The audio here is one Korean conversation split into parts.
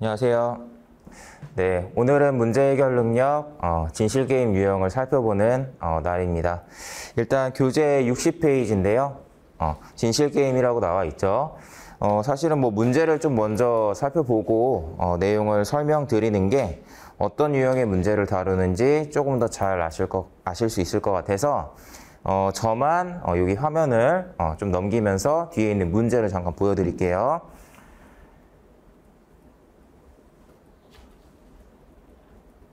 안녕하세요. 네, 오늘은 문제 해결 능력, 진실게임 유형을 살펴보는 날입니다. 일단 교재 60페이지인데요. 진실게임이라고 나와 있죠. 사실은 뭐 문제를 좀 먼저 살펴보고 내용을 설명드리는 게 어떤 유형의 문제를 다루는지 조금 더 잘 아실 수 있을 것 같아서 저만 여기 화면을 좀 넘기면서 뒤에 있는 문제를 잠깐 보여드릴게요.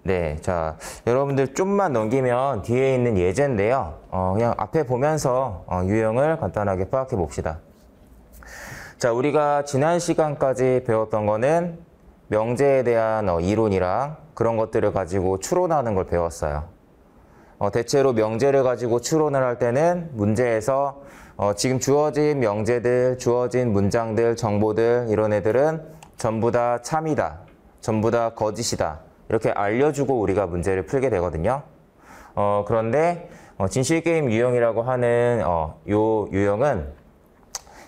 네, 자, 여러분들 좀만 넘기면 뒤에 있는 예제인데요. 그냥 앞에 보면서 유형을 간단하게 파악해 봅시다. 자, 우리가 지난 시간까지 배웠던 거는 명제에 대한 이론이랑 그런 것들을 가지고 추론하는 걸 배웠어요. 대체로 명제를 가지고 추론을 할 때는 문제에서 지금 주어진 명제들, 주어진 문장들, 정보들 이런 애들은 전부 다 참이다, 전부 다 거짓이다. 이렇게 알려주고 우리가 문제를 풀게 되거든요. 그런데 진실게임 유형이라고 하는 요 유형은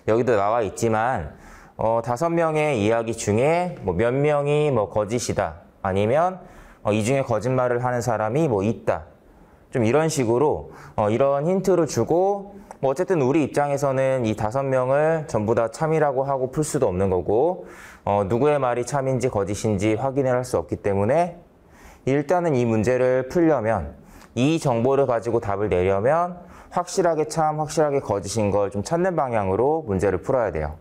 여기도 나와 있지만 5명의 이야기 중에 뭐 몇 명이 뭐 거짓이다 아니면 이 중에 거짓말을 하는 사람이 뭐 있다. 좀 이런 식으로 이런 힌트를 주고 뭐 어쨌든 우리 입장에서는 이 5명을 전부 다 참이라고 하고 풀 수도 없는 거고 누구의 말이 참인지 거짓인지 확인을 할 수 없기 때문에 일단은 이 문제를 풀려면 이 정보를 가지고 답을 내려면 확실하게 참, 확실하게 거짓인 걸 좀 찾는 방향으로 문제를 풀어야 돼요.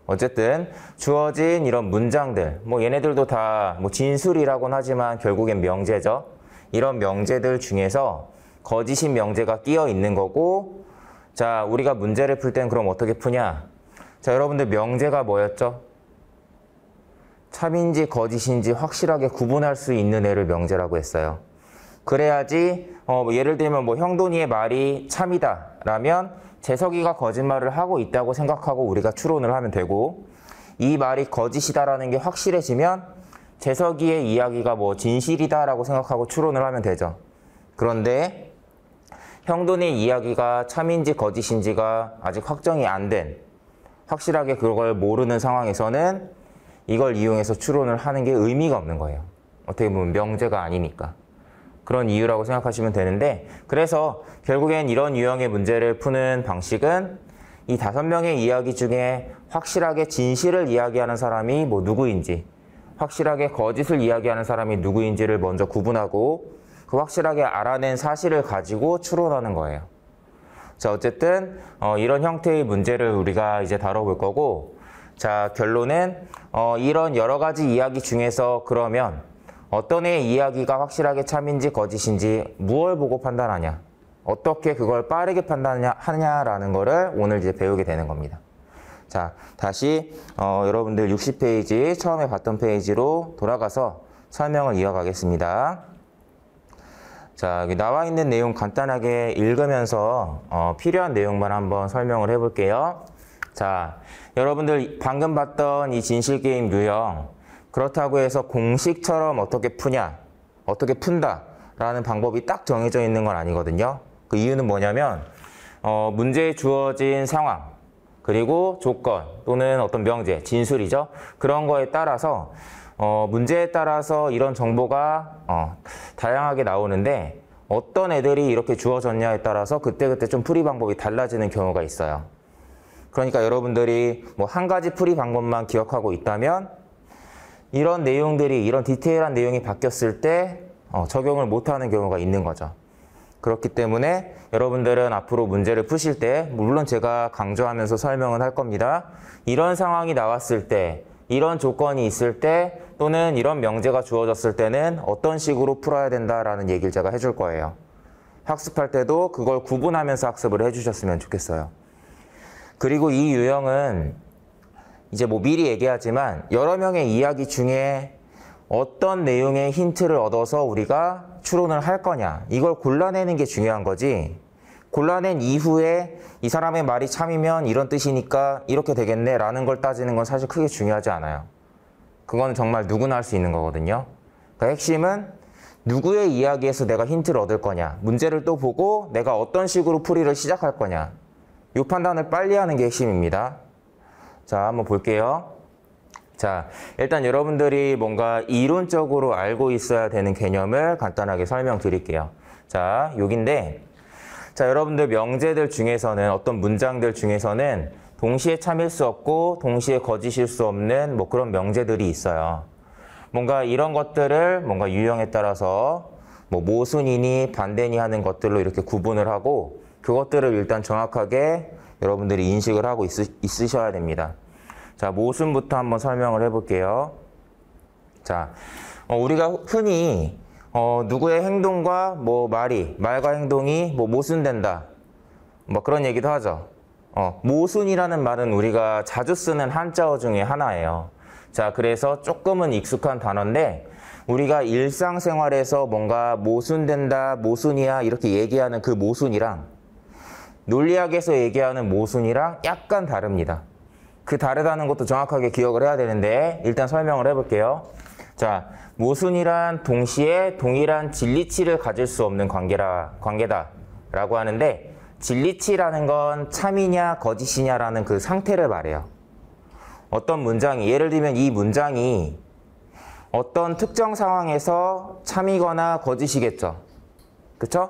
어쨌든 주어진 이런 문장들, 뭐 얘네들도 다 뭐 진술이라고는 하지만 결국엔 명제죠. 이런 명제들 중에서 거짓인 명제가 끼어 있는 거고, 자, 우리가 문제를 풀 땐 그럼 어떻게 푸냐? 자, 여러분들 명제가 뭐였죠? 참인지 거짓인지 확실하게 구분할 수 있는 애를 명제라고 했어요. 그래야지 예를 들면 뭐 형돈이의 말이 참이다 라면 재석이가 거짓말을 하고 있다고 생각하고 우리가 추론을 하면 되고, 이 말이 거짓이다라는 게 확실해지면 재석이의 이야기가 뭐 진실이다라고 생각하고 추론을 하면 되죠. 그런데 형돈의 이야기가 참인지 거짓인지가 아직 확정이 안 된, 확실하게 그걸 모르는 상황에서는 이걸 이용해서 추론을 하는 게 의미가 없는 거예요. 어떻게 보면 명제가 아니니까. 그런 이유라고 생각하시면 되는데, 그래서 결국엔 이런 유형의 문제를 푸는 방식은 이 5명의 이야기 중에 확실하게 진실을 이야기하는 사람이 뭐 누구인지, 확실하게 거짓을 이야기하는 사람이 누구인지를 먼저 구분하고 그 확실하게 알아낸 사실을 가지고 추론하는 거예요. 자, 어쨌든 이런 형태의 문제를 우리가 이제 다뤄볼 거고, 자, 결론은 이런 여러 가지 이야기 중에서 그러면 어떤 애의 이야기가 확실하게 참인지 거짓인지 무엇을 보고 판단하냐, 어떻게 그걸 빠르게 판단하냐라는 거를 오늘 이제 배우게 되는 겁니다. 자, 다시 여러분들 60페이지 처음에 봤던 페이지로 돌아가서 설명을 이어가겠습니다. 자, 여기 나와 있는 내용 간단하게 읽으면서 필요한 내용만 한번 설명을 해볼게요. 자, 여러분들 방금 봤던 이 진실게임 유형, 그렇다고 해서 공식처럼 어떻게 푸냐, 어떻게 푼다 라는 방법이 딱 정해져 있는 건 아니거든요. 그 이유는 뭐냐면 문제에 주어진 상황, 그리고 조건 또는 어떤 명제, 진술이죠. 그런 거에 따라서 문제에 따라서 이런 정보가 다양하게 나오는데 어떤 애들이 이렇게 주어졌냐에 따라서 그때그때 좀 풀이 방법이 달라지는 경우가 있어요. 그러니까 여러분들이 뭐 한 가지 풀이 방법만 기억하고 있다면 이런 내용들이, 이런 디테일한 내용이 바뀌었을 때 적용을 못하는 경우가 있는 거죠. 그렇기 때문에 여러분들은 앞으로 문제를 푸실 때, 물론 제가 강조하면서 설명은 할 겁니다. 이런 상황이 나왔을 때, 이런 조건이 있을 때, 또는 이런 명제가 주어졌을 때는 어떤 식으로 풀어야 된다라는 얘기를 제가 해줄 거예요. 학습할 때도 그걸 구분하면서 학습을 해주셨으면 좋겠어요. 그리고 이 유형은 이제 뭐 미리 얘기하지만 여러 명의 이야기 중에 어떤 내용의 힌트를 얻어서 우리가 추론을 할 거냐, 이걸 골라내는 게 중요한 거지, 골라낸 이후에 이 사람의 말이 참이면 이런 뜻이니까 이렇게 되겠네 라는 걸 따지는 건 사실 크게 중요하지 않아요. 그건 정말 누구나 할 수 있는 거거든요. 그러니까 핵심은 누구의 이야기에서 내가 힌트를 얻을 거냐, 문제를 또 보고 내가 어떤 식으로 풀이를 시작할 거냐, 이 판단을 빨리 하는 게 핵심입니다. 자, 한번 볼게요. 자, 일단 여러분들이 뭔가 이론적으로 알고 있어야 되는 개념을 간단하게 설명드릴게요. 자, 여긴데, 자, 여러분들 명제들 중에서는 어떤 문장들 중에서는 동시에 참일 수 없고 동시에 거짓일 수 없는 뭐 그런 명제들이 있어요. 뭔가 이런 것들을 뭔가 유형에 따라서 뭐 모순이니 반대니 하는 것들로 이렇게 구분을 하고 그것들을 일단 정확하게 여러분들이 인식을 하고 있으셔야 됩니다. 자, 모순부터 한번 설명을 해볼게요. 자, 우리가 흔히 누구의 행동과 뭐 말과 행동이 뭐 모순된다. 뭐 그런 얘기도 하죠. 모순이라는 말은 우리가 자주 쓰는 한자어 중에 하나예요. 자, 그래서 조금은 익숙한 단어인데 우리가 일상생활에서 뭔가 모순된다, 모순이야 이렇게 얘기하는 그 모순이랑 논리학에서 얘기하는 모순이랑 약간 다릅니다. 그 다르다는 것도 정확하게 기억을 해야 되는데 일단 설명을 해볼게요. 자, 모순이란 동시에 동일한 진리치를 가질 수 없는 관계다라고 하는데 진리치라는 건 참이냐 거짓이냐라는 그 상태를 말해요. 어떤 문장이, 예를 들면 이 문장이 어떤 특정 상황에서 참이거나 거짓이겠죠. 그쵸?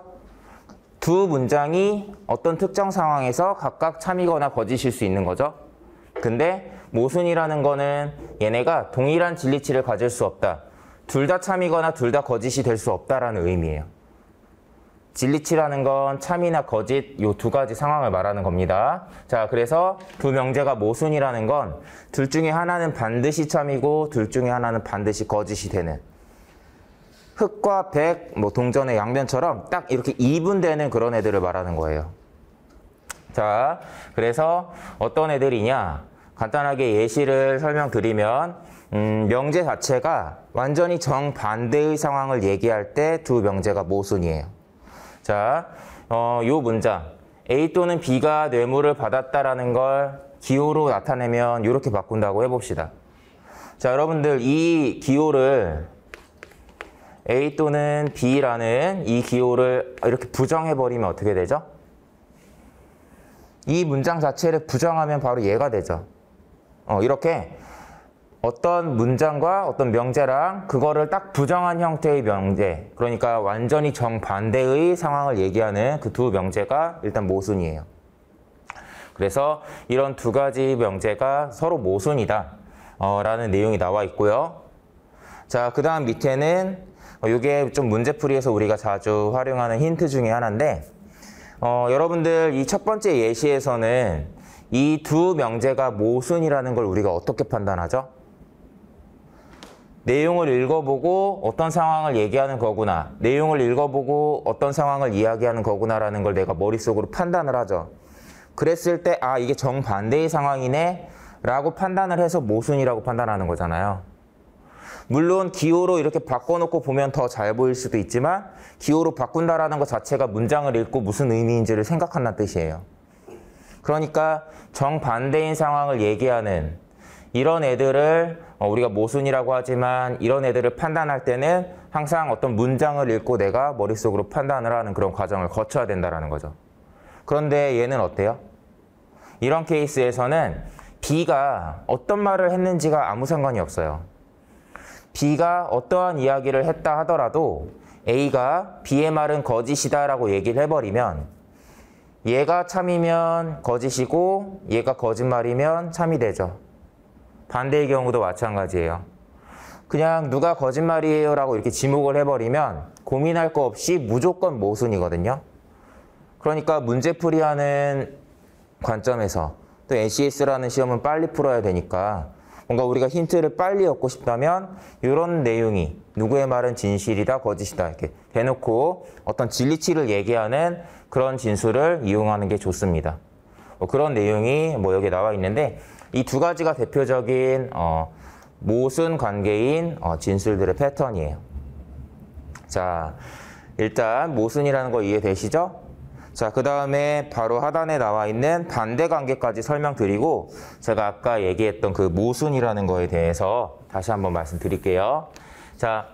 두 문장이 어떤 특정 상황에서 각각 참이거나 거짓일 수 있는 거죠. 근데 모순이라는 거는 얘네가 동일한 진리치를 가질 수 없다. 둘 다 참이거나 둘 다 거짓이 될 수 없다라는 의미예요. 진리치라는 건 참이나 거짓 요 두 가지 상황을 말하는 겁니다. 자, 그래서 두 명제가 모순이라는 건 둘 중에 하나는 반드시 참이고 둘 중에 하나는 반드시 거짓이 되는 흑과 백, 뭐 동전의 양면처럼 딱 이렇게 이분되는 그런 애들을 말하는 거예요. 자, 그래서 어떤 애들이냐? 간단하게 예시를 설명드리면 명제 자체가 완전히 정반대의 상황을 얘기할 때 두 명제가 모순이에요. 자, 요 문장 A 또는 B가 뇌물을 받았다라는 걸 기호로 나타내면 이렇게 바꾼다고 해봅시다. 자, 여러분들 이 기호를 A 또는 B라는 이 기호를 이렇게 부정해버리면 어떻게 되죠? 이 문장 자체를 부정하면 바로 얘가 되죠. 이렇게 어떤 문장과 어떤 명제랑 그거를 딱 부정한 형태의 명제, 그러니까 완전히 정반대의 상황을 얘기하는 그 두 명제가 일단 모순이에요. 그래서 이런 두 가지 명제가 서로 모순이다 라는 내용이 나와 있고요. 자, 그 다음 밑에는 이게 좀 문제풀이에서 우리가 자주 활용하는 힌트 중에 하나인데 여러분들 이 첫 번째 예시에서는 이 두 명제가 모순이라는 걸 우리가 어떻게 판단하죠? 내용을 읽어보고 어떤 상황을 얘기하는 거구나. 내용을 읽어보고 어떤 상황을 이야기하는 거구나라는 걸 내가 머릿속으로 판단을 하죠. 그랬을 때 아, 이게 정반대의 상황이네 라고 판단을 해서 모순이라고 판단하는 거잖아요. 물론 기호로 이렇게 바꿔놓고 보면 더 잘 보일 수도 있지만 기호로 바꾼다라는 것 자체가 문장을 읽고 무슨 의미인지를 생각한다는 뜻이에요. 그러니까 정반대인 상황을 얘기하는 이런 애들을 우리가 모순이라고 하지만 이런 애들을 판단할 때는 항상 어떤 문장을 읽고 내가 머릿속으로 판단을 하는 그런 과정을 거쳐야 된다는 거죠. 그런데 얘는 어때요? 이런 케이스에서는 B가 어떤 말을 했는지가 아무 상관이 없어요. B가 어떠한 이야기를 했다 하더라도 A가 B의 말은 거짓이다 라고 얘기를 해버리면 얘가 참이면 거짓이고 얘가 거짓말이면 참이 되죠. 반대의 경우도 마찬가지예요. 그냥 누가 거짓말이에요 라고 이렇게 지목을 해버리면 고민할 거 없이 무조건 모순이거든요. 그러니까 문제풀이하는 관점에서 또 NCS라는 시험은 빨리 풀어야 되니까 뭔가 우리가 힌트를 빨리 얻고 싶다면 이런 내용이 누구의 말은 진실이다 거짓이다 이렇게 대놓고 어떤 진리치를 얘기하는 그런 진술을 이용하는 게 좋습니다. 그런 내용이 뭐 여기 나와 있는데 이 두 가지가 대표적인 모순 관계인 진술들의 패턴이에요. 자, 일단 모순이라는 거 이해되시죠? 자, 그 다음에 바로 하단에 나와 있는 반대 관계까지 설명드리고 제가 아까 얘기했던 그 모순이라는 거에 대해서 다시 한번 말씀드릴게요. 자,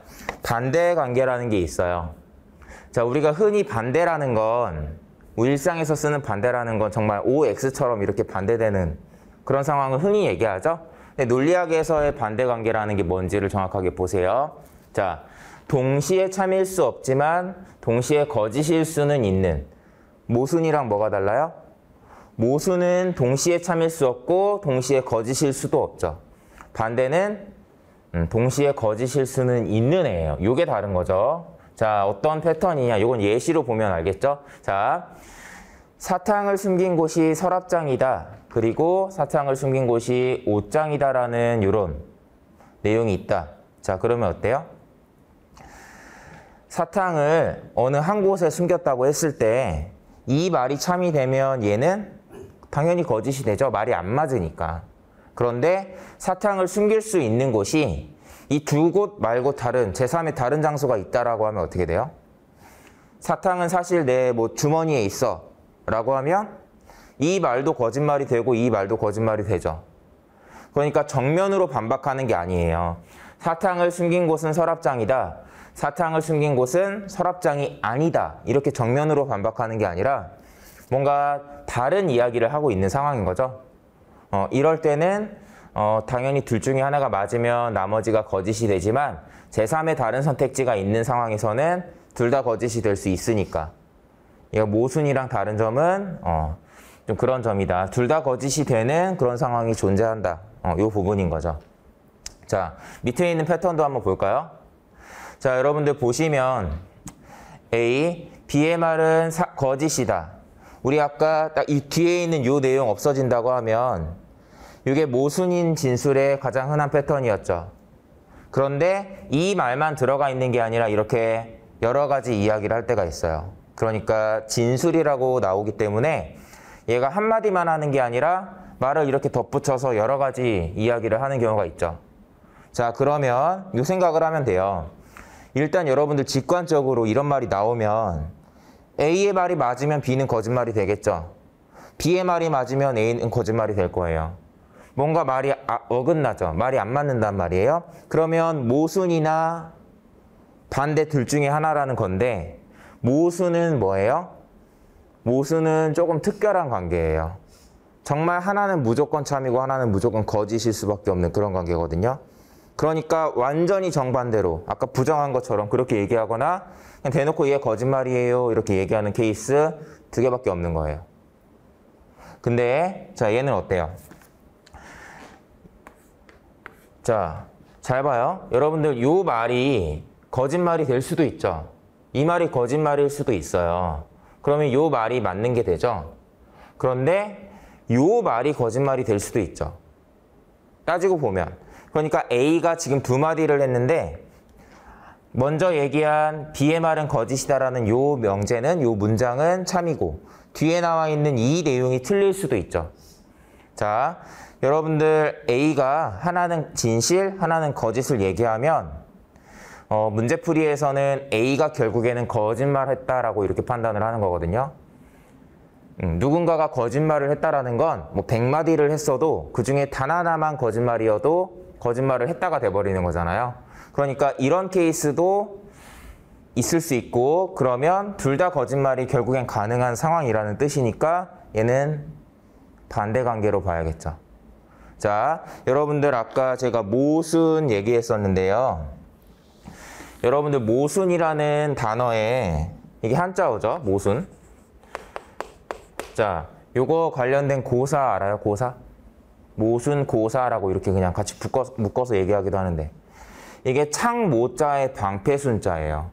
반대 관계라는 게 있어요. 자, 우리가 흔히 반대라는 건 일상에서 쓰는 반대라는 건 정말 OX처럼 이렇게 반대되는 그런 상황을 흔히 얘기하죠. 논리학에서의 반대 관계라는 게 뭔지를 정확하게 보세요. 자, 동시에 참일 수 없지만 동시에 거짓일 수는 있는. 모순이랑 뭐가 달라요? 모순은 동시에 참일 수 없고 동시에 거짓일 수도 없죠. 반대는 동시에 거짓일 수는 있는 애예요. 요게 다른 거죠. 자, 어떤 패턴이냐? 요건 예시로 보면 알겠죠? 자, 사탕을 숨긴 곳이 서랍장이다. 그리고 사탕을 숨긴 곳이 옷장이다라는 이런 내용이 있다. 자, 그러면 어때요? 사탕을 어느 한 곳에 숨겼다고 했을 때 이 말이 참이 되면 얘는 당연히 거짓이 되죠. 말이 안 맞으니까. 그런데 사탕을 숨길 수 있는 곳이 이 두 곳 말고 다른 제3의 다른 장소가 있다라고 하면 어떻게 돼요? 사탕은 사실 내 뭐 주머니에 있어 라고 하면 이 말도 거짓말이 되고 이 말도 거짓말이 되죠. 그러니까 정면으로 반박하는 게 아니에요. 사탕을 숨긴 곳은 서랍장이다. 사탕을 숨긴 곳은 서랍장이 아니다. 이렇게 정면으로 반박하는 게 아니라 뭔가 다른 이야기를 하고 있는 상황인 거죠. 이럴 때는 당연히 둘 중에 하나가 맞으면 나머지가 거짓이 되지만 제3의 다른 선택지가 있는 상황에서는 둘 다 거짓이 될 수 있으니까. 이거 모순이랑 다른 점은 좀 그런 점이다. 둘 다 거짓이 되는 그런 상황이 존재한다. 이 부분인 거죠. 자, 밑에 있는 패턴도 한번 볼까요? 자, 여러분들 보시면 A, B의 말은 거짓이다. 우리 아까 딱 이 뒤에 있는 이 내용 없어진다고 하면 이게 모순인 진술의 가장 흔한 패턴이었죠. 그런데 이 말만 들어가 있는 게 아니라 이렇게 여러 가지 이야기를 할 때가 있어요. 그러니까 진술이라고 나오기 때문에 얘가 한마디만 하는 게 아니라 말을 이렇게 덧붙여서 여러 가지 이야기를 하는 경우가 있죠. 자, 그러면 이 생각을 하면 돼요. 일단 여러분들 직관적으로 이런 말이 나오면 A의 말이 맞으면 B는 거짓말이 되겠죠. B의 말이 맞으면 A는 거짓말이 될 거예요. 뭔가 말이 어긋나죠. 말이 안 맞는단 말이에요. 그러면 모순이나 반대 둘 중에 하나라는 건데 모순은 뭐예요? 모순은 조금 특별한 관계예요. 정말 하나는 무조건 참이고 하나는 무조건 거짓일 수밖에 없는 그런 관계거든요. 그러니까 완전히 정반대로 아까 부정한 것처럼 그렇게 얘기하거나 그냥 대놓고 얘 거짓말이에요 이렇게 얘기하는 케이스 두 개밖에 없는 거예요. 근데 자, 얘는 어때요? 자, 잘 봐요. 여러분들 요 말이 거짓말이 될 수도 있죠. 이 말이 거짓말일 수도 있어요. 그러면 요 말이 맞는 게 되죠. 그런데 요 말이 거짓말이 될 수도 있죠. 따지고 보면. 그러니까 A가 지금 두 마디를 했는데 먼저 얘기한 B의 말은 거짓이다라는 요 명제는, 요 문장은 참이고 뒤에 나와 있는 이 내용이 틀릴 수도 있죠. 자, 여러분들 A가 하나는 진실, 하나는 거짓을 얘기하면 문제풀이에서는 A가 결국에는 거짓말했다라고 이렇게 판단을 하는 거거든요. 누군가가 거짓말을 했다라는 건 뭐 100마디를 했어도 그중에 단 하나만 거짓말이어도 거짓말을 했다가 돼버리는 거잖아요. 그러니까 이런 케이스도 있을 수 있고 그러면 둘 다 거짓말이 결국엔 가능한 상황이라는 뜻이니까 얘는 반대 관계로 봐야겠죠. 자, 여러분들 아까 제가 모순 얘기했었는데요. 여러분들 모순이라는 단어에 이게 한자어죠. 모순. 자, 요거 관련된 고사 알아요? 고사? 모순 고사라고 이렇게 그냥 같이 묶어서 얘기하기도 하는데 이게 창모자의 방패순자예요.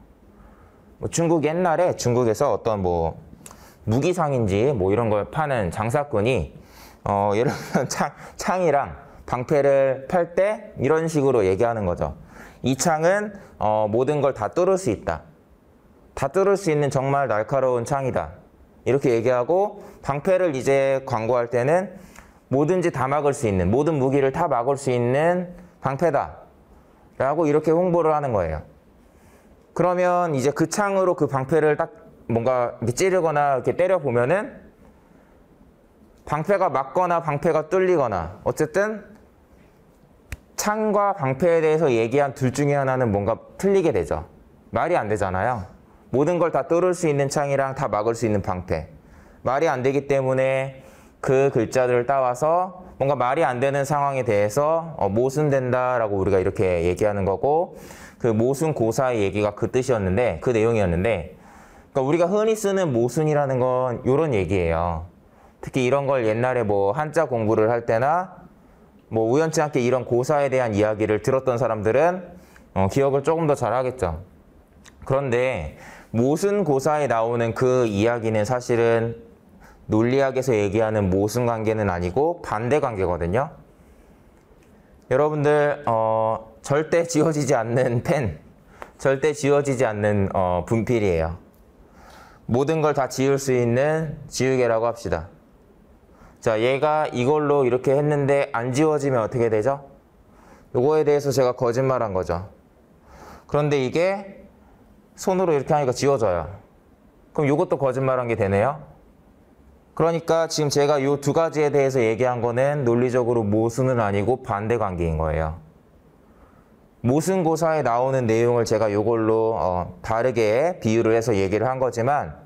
뭐 중국 옛날에 중국에서 어떤 뭐 무기상인지 뭐 이런 걸 파는 장사꾼이 예를 들면 창이랑 방패를 팔 때 이런 식으로 얘기하는 거죠. 이 창은 모든 걸 다 뚫을 수 있다. 다 뚫을 수 있는 정말 날카로운 창이다. 이렇게 얘기하고 방패를 이제 광고할 때는 뭐든지 다 막을 수 있는, 모든 무기를 다 막을 수 있는 방패다 라고 이렇게 홍보를 하는 거예요. 그러면 이제 그 창으로 그 방패를 딱 뭔가 이렇게 찌르거나 이렇게 때려보면은 방패가 막거나 방패가 뚫리거나 어쨌든 창과 방패에 대해서 얘기한 둘 중에 하나는 뭔가 틀리게 되죠. 말이 안 되잖아요. 모든 걸 다 뚫을 수 있는 창이랑 다 막을 수 있는 방패. 말이 안 되기 때문에 그 글자들을 따와서 뭔가 말이 안 되는 상황에 대해서 모순된다라고 우리가 이렇게 얘기하는 거고, 그 모순고사의 얘기가 그 뜻이었는데, 그 내용이었는데, 그러니까 우리가 흔히 쓰는 모순이라는 건 이런 얘기예요. 특히 이런 걸 옛날에 뭐 한자 공부를 할 때나 뭐 우연치 않게 이런 고사에 대한 이야기를 들었던 사람들은 기억을 조금 더 잘 하겠죠. 그런데 모순고사에 나오는 그 이야기는 사실은 논리학에서 얘기하는 모순관계는 아니고 반대관계거든요. 여러분들 절대 지워지지 않는 펜, 절대 지워지지 않는 분필이에요. 모든 걸 다 지울 수 있는 지우개라고 합시다. 자, 얘가 이걸로 이렇게 했는데 안 지워지면 어떻게 되죠? 요거에 대해서 제가 거짓말한 거죠. 그런데 이게 손으로 이렇게 하니까 지워져요. 그럼 요것도 거짓말한 게 되네요. 그러니까 지금 제가 요 두 가지에 대해서 얘기한 거는 논리적으로 모순은 아니고 반대관계인 거예요. 모순고사에 나오는 내용을 제가 요걸로 다르게 비유를 해서 얘기를 한 거지만,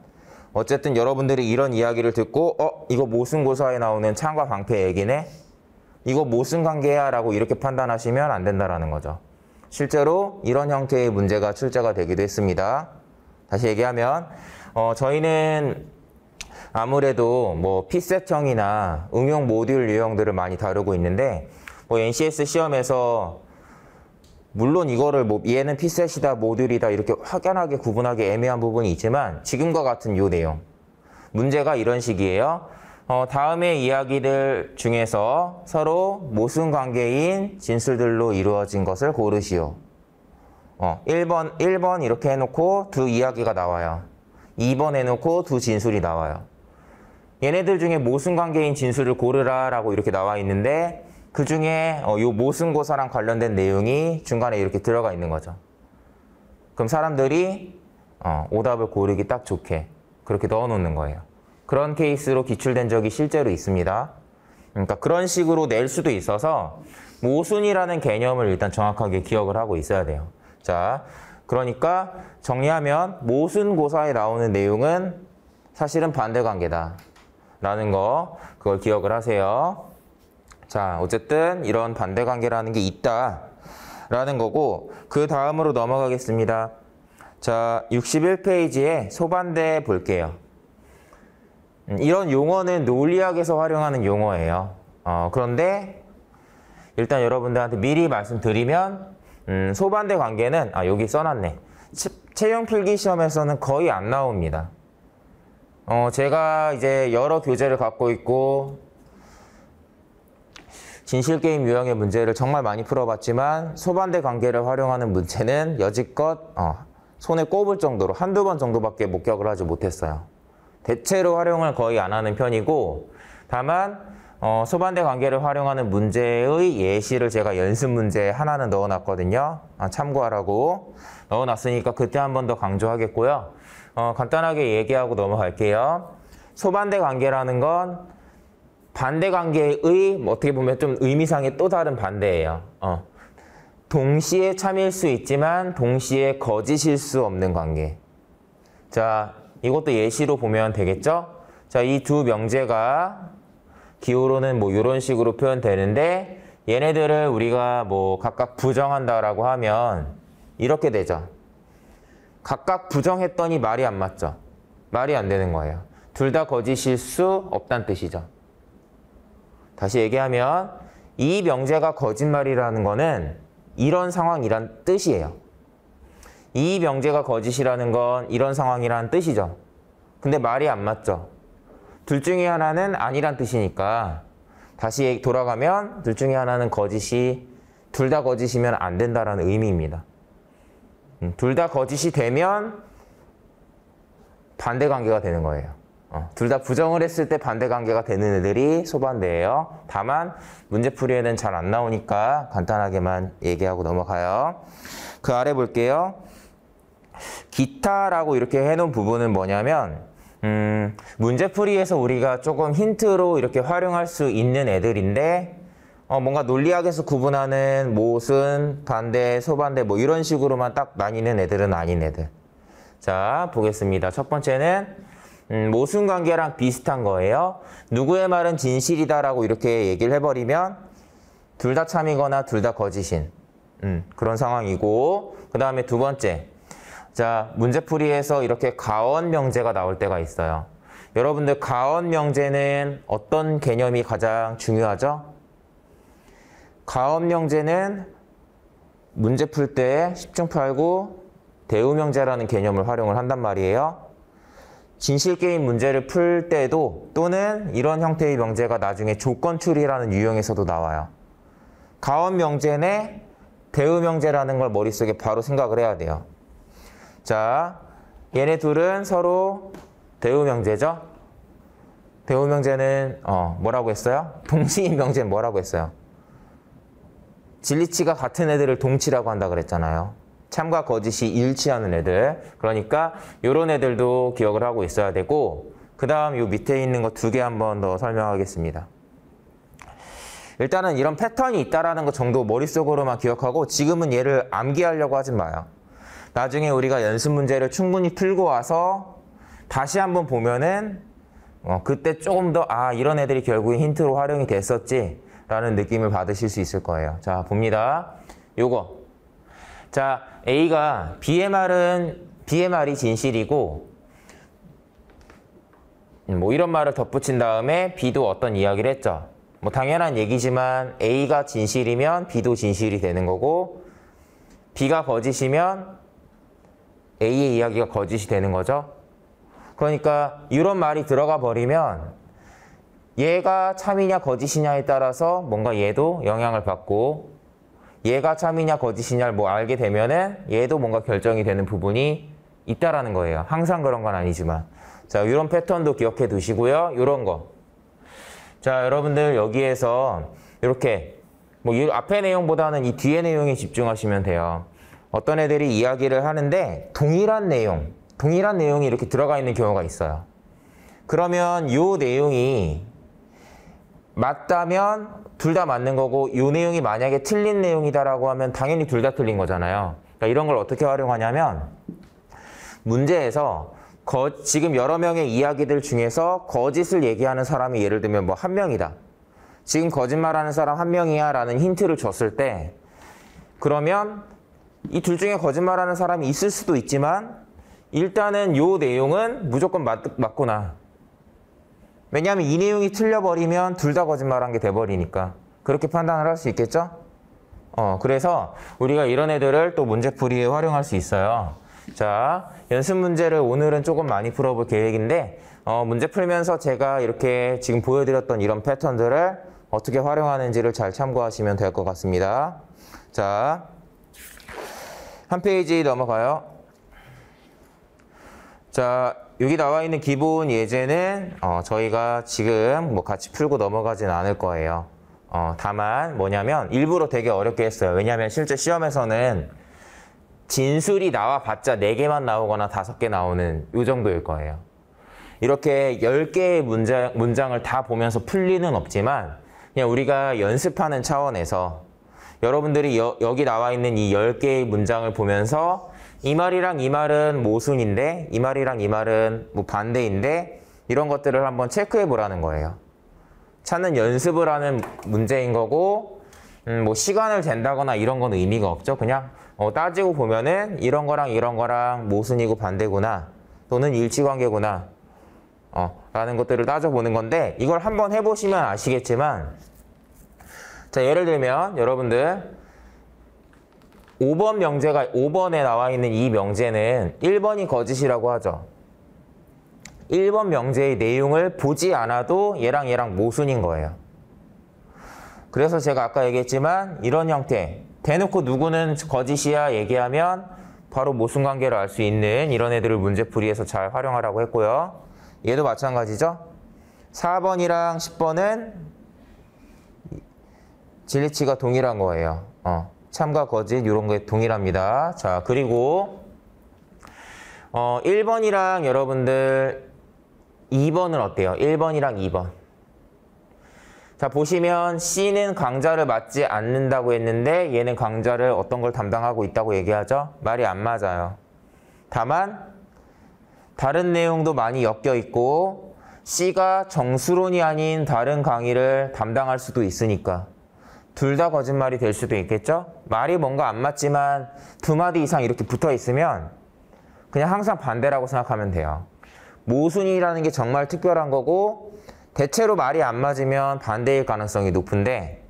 어쨌든 여러분들이 이런 이야기를 듣고 이거 모순고사에 나오는 창과 방패 얘기네? 이거 모순관계야 라고 이렇게 판단하시면 안 된다라는 거죠. 실제로 이런 형태의 문제가 출제가 되기도 했습니다. 다시 얘기하면 저희는 아무래도 뭐 P셋형이나 응용 모듈 유형들을 많이 다루고 있는데, 뭐 NCS 시험에서 물론 이거를 뭐 얘는 P셋이다 모듈이다 이렇게 확연하게 구분하기 애매한 부분이 있지만, 지금과 같은 요 내용 문제가 이런 식이에요. 다음의 이야기들 중에서 서로 모순관계인 진술들로 이루어진 것을 고르시오. 1번 이렇게 해놓고 두 이야기가 나와요. 2번 해놓고 두 진술이 나와요. 얘네들 중에 모순관계인 진술을 고르라 라고 이렇게 나와 있는데, 그 중에 요 모순고사랑 관련된 내용이 중간에 이렇게 들어가 있는 거죠. 그럼 사람들이 오답을 고르기 딱 좋게 그렇게 넣어 놓는 거예요. 그런 케이스로 기출된 적이 실제로 있습니다. 그러니까 그런 식으로 낼 수도 있어서 모순이라는 개념을 일단 정확하게 기억을 하고 있어야 돼요. 자, 그러니까 정리하면 모순고사에 나오는 내용은 사실은 반대관계다 라는 거, 그걸 기억을 하세요. 자, 어쨌든 이런 반대관계라는 게 있다 라는 거고, 그 다음으로 넘어가겠습니다. 자, 61페이지에 소반대 볼게요. 이런 용어는 논리학에서 활용하는 용어예요. 그런데 일단 여러분들한테 미리 말씀드리면 소반대 관계는 여기 써놨네. 체형 필기 시험에서는 거의 안 나옵니다. 제가 이제 여러 교재를 갖고 있고 진실게임 유형의 문제를 정말 많이 풀어봤지만, 소반대 관계를 활용하는 문제는 여지껏 손에 꼽을 정도로 한두 번 정도밖에 목격을 하지 못했어요. 대체로 활용을 거의 안 하는 편이고, 다만 소반대 관계를 활용하는 문제의 예시를 제가 연습 문제에 하나는 넣어놨거든요. 참고하라고 넣어놨으니까 그때 한 번 더 강조하겠고요. 간단하게 얘기하고 넘어갈게요. 소반대 관계라는 건 반대관계의 어떻게 보면 좀 의미상의 또 다른 반대예요. 동시에 참일 수 있지만 동시에 거짓일 수 없는 관계. 자, 이것도 예시로 보면 되겠죠? 자, 이 두 명제가 기호로는 뭐 이런 식으로 표현되는데, 얘네들을 우리가 뭐 각각 부정한다라고 하면 이렇게 되죠. 각각 부정했더니 말이 안 맞죠? 말이 안 되는 거예요. 둘 다 거짓일 수 없다는 뜻이죠. 다시 얘기하면 이 명제가 거짓말이라는 거는 이런 상황이란 뜻이에요. 이 명제가 거짓이라는 건 이런 상황이라는 뜻이죠. 근데 말이 안 맞죠. 둘 중에 하나는 아니란 뜻이니까 다시 돌아가면 둘 중에 하나는 거짓이, 둘 다 거짓이면 안 된다라는 의미입니다. 둘 다 거짓이 되면 반대관계가 되는 거예요. 둘 다 부정을 했을 때 반대관계가 되는 애들이 소반대예요. 다만 문제풀이에는 잘 안 나오니까 간단하게만 얘기하고 넘어가요. 그 아래 볼게요. 기타라고 이렇게 해놓은 부분은 뭐냐면 문제풀이에서 우리가 조금 힌트로 이렇게 활용할 수 있는 애들인데, 뭔가 논리학에서 구분하는 모순, 반대, 소반대 뭐 이런 식으로만 딱 나뉘는 애들은 아닌 애들. 자, 보겠습니다. 첫 번째는 모순관계랑 비슷한 거예요. 누구의 말은 진실이다라고 이렇게 얘기를 해버리면 둘 다 참이거나 둘 다 거짓인 그런 상황이고, 그 다음에 두 번째, 자, 문제풀이에서 이렇게 가언명제가 나올 때가 있어요. 여러분들 가언명제는 어떤 개념이 가장 중요하죠? 가언명제는 문제 풀 때 10중 8구 대우명제라는 개념을 활용을 한단 말이에요. 진실게임 문제를 풀 때도 또는 이런 형태의 명제가 나중에 조건추리라는 유형에서도 나와요. 가언명제네 대우명제라는 걸 머릿속에 바로 생각을 해야 돼요. 자, 얘네 둘은 서로 대우명제죠? 대우명제는 뭐라고 했어요? 동시인 명제는 뭐라고 했어요? 진리치가 같은 애들을 동치라고 한다 그랬잖아요. 참과 거짓이 일치하는 애들. 그러니까 이런 애들도 기억을 하고 있어야 되고, 그 다음 요 밑에 있는 거 두 개 한 번 더 설명하겠습니다. 일단은 이런 패턴이 있다라는 것 정도 머릿속으로만 기억하고 지금은 얘를 암기하려고 하지 마요. 나중에 우리가 연습 문제를 충분히 풀고 와서 다시 한번 보면은 그때 조금 더 이런 애들이 결국에 힌트로 활용이 됐었지 라는 느낌을 받으실 수 있을 거예요. 자, 봅니다. 요거. 자, A가 B의 말이 진실이고 뭐 이런 말을 덧붙인 다음에 B도 어떤 이야기를 했죠. 뭐 당연한 얘기지만 A가 진실이면 B도 진실이 되는 거고, B가 거짓이면 A의 이야기가 거짓이 되는 거죠. 그러니까 이런 말이 들어가 버리면 얘가 참이냐 거짓이냐에 따라서 뭔가 얘도 영향을 받고, 얘가 참이냐 거짓이냐를 뭐 알게 되면은 얘도 뭔가 결정이 되는 부분이 있다라는 거예요. 항상 그런 건 아니지만. 자, 이런 패턴도 기억해 두시고요. 이런 거. 자, 여러분들 여기에서 이렇게 뭐 이 앞의 내용보다는 이 뒤의 내용에 집중하시면 돼요. 어떤 애들이 이야기를 하는데 동일한 내용이 이렇게 들어가 있는 경우가 있어요. 그러면 이 내용이 맞다면 둘 다 맞는 거고, 이 내용이 만약에 틀린 내용이다라고 하면 당연히 둘 다 틀린 거잖아요. 그러니까 이런 걸 어떻게 활용하냐면 문제에서 지금 여러 명의 이야기들 중에서 거짓을 얘기하는 사람이 예를 들면 뭐 한 명이다. 지금 거짓말하는 사람 한 명이야 라는 힌트를 줬을 때, 그러면 이 둘 중에 거짓말하는 사람이 있을 수도 있지만 일단은 이 내용은 무조건 맞구나. 왜냐하면 이 내용이 틀려버리면 둘 다 거짓말한 게 돼버리니까. 그렇게 판단을 할 수 있겠죠? 그래서 우리가 이런 애들을 또 문제풀이에 활용할 수 있어요. 자, 연습 문제를 오늘은 조금 많이 풀어볼 계획인데, 문제 풀면서 제가 이렇게 지금 보여드렸던 이런 패턴들을 어떻게 활용하는지를 잘 참고하시면 될 것 같습니다. 자, 한 페이지 넘어가요. 자, 여기 나와 있는 기본 예제는 저희가 지금 뭐 같이 풀고 넘어가진 않을 거예요. 다만 뭐냐면 일부러 되게 어렵게 했어요. 왜냐하면 실제 시험에서는 진술이 나와봤자 4개만 나오거나 5개 나오는 이 정도일 거예요. 이렇게 10개의 문장을 다 보면서 풀 리는 없지만 그냥 우리가 연습하는 차원에서 여러분들이 여기 나와 있는 이 10개의 문장을 보면서 이 말이랑 이 말은 모순인데 이 말이랑 이 말은 뭐 반대인데 이런 것들을 한번 체크해 보라는 거예요. 찾는 연습을 하는 문제인 거고 뭐 시간을 잰다거나 이런 건 의미가 없죠. 그냥 따지고 보면은 이런 거랑 모순이고 반대구나 또는 일치관계구나 라는 것들을 따져보는 건데 이걸 한번 해보시면 아시겠지만 자 예를 들면 여러분들 5번에 나와 있는 이 명제는 1번이 거짓이라고 하죠. 1번 명제의 내용을 보지 않아도 얘랑 모순인 거예요. 그래서 제가 아까 얘기했지만 이런 형태 대놓고 누구는 거짓이야 얘기하면 바로 모순관계를 알 수 있는 이런 애들을 문제풀이에서 잘 활용하라고 했고요. 얘도 마찬가지죠. 4번이랑 10번은 진리치가 동일한 거예요. 참과 거짓 이런 게 동일합니다. 자 그리고 1번이랑 여러분들 2번은 어때요? 1번이랑 2번. 자 보시면 C는 강좌를 맡지 않는다고 했는데 얘는 강좌를 어떤 걸 담당하고 있다고 얘기하죠? 말이 안 맞아요. 다만 다른 내용도 많이 엮여 있고 C가 정수론이 아닌 다른 강의를 담당할 수도 있으니까 둘 다 거짓말이 될 수도 있겠죠? 말이 뭔가 안 맞지만 두 마디 이상 이렇게 붙어 있으면 그냥 항상 반대라고 생각하면 돼요. 모순이라는 게 정말 특별한 거고 대체로 말이 안 맞으면 반대일 가능성이 높은데